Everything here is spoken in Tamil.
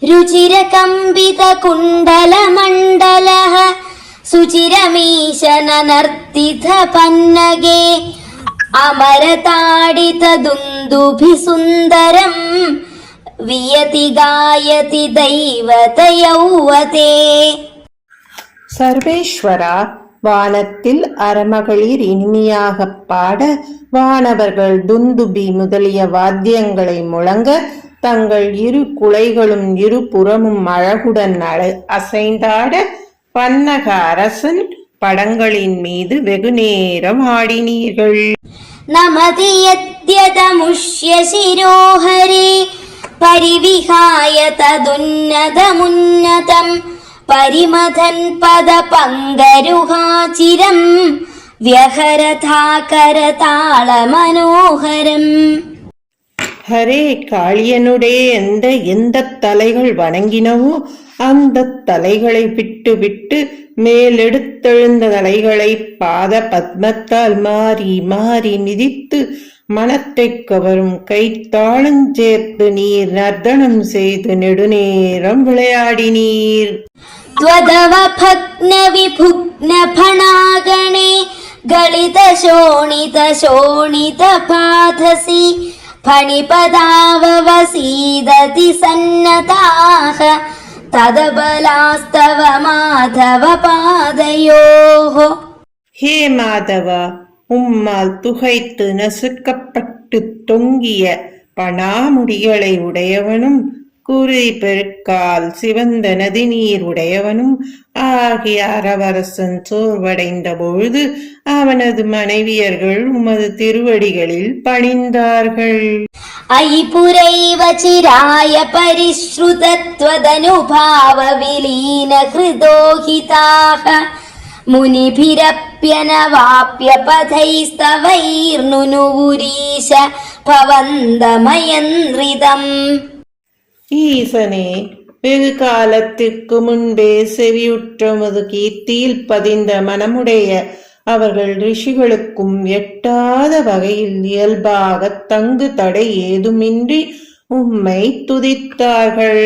रुचिरकम्बितकुण्डलमण्डलः सुचिरमीशननर्तितपन्नगे अमरताडितदुन्दुभिसुन्दरम् वियति गायति दैवतयौवते. சர்வேஸ்வரா, வானத்தில் அறமகளிர் இனிமையாகப் பாட, வானவர்கள் துந்துபி முதலிய வாத்தியங்களை முழங்க, தங்கள் இரு குலைகளும் இரு புறமும் அழகுடன் அசைந்தாட, பன்னக அரசன் படங்களின் மீது வெகுநேரம் ஆடினீர்கள். நமதி யத்யதமுஷ்ய சிரோஹரே பரிவிஹாய ததுன்னதமுன்னதம் பரிமதன் பத பங்கருஹாச்சிரம் வியகரதாகரதாள மனோகரம். ஹரே, காளியனுடைய எந்த தலைகள் வணங்கினவோ அந்த தலைகளை விட்டு விட்டு மேலெடுத்தெழுந்த தலைகளை பாத பத்மத்தால் மாறி மாறி மிதித்து மனத்தை கவரும் கைத்தாளஞ்சேர்த்து நீர் நர்த்தனம் செய்து நெடுநேரம் விளையாடினீர். த்வதவ பக்ன விபுக்ன பணாகணே கலித சோணித சோணித பாதசி பணிபதாவவசீததி சன்னதாக ததபலாஸ்தவ மாதவ பாதயோஹ. ஹே மாதவா, உம்மால் துகைத்து நசுக்கப்பட்டு தொங்கிய பணாமுடிகளை உடையவனும் குறி பெருக்கால் சிவந்த நதிநீர் உடையவனும் ஆகிய அரவரசன் சோர்வடைந்த பொழுது அவனது மனைவியர்கள் உமது திருவடிகளில் பணிந்தார்கள். ஐபுரைவ சிராய பரிஸ்ருதத்வதனுபாவ விலீன ஹிருதோஹிதாக முனிபிரப்யனவாப்ய பதைஸ்தவைர்நுனுவுரீஷ பவந்தமயன்ரிதம். ஈசனே, வெகு காலத்திற்கு முன்பே செவியுற்றமது கீர்த்தியில் பதிந்த மனமுடைய அவர்கள் ரிஷிகளுக்கும் எட்டாத வகையில் இயல்பாக தங்கு தடை ஏதுமின்றி உம்மை துதித்தார்கள்.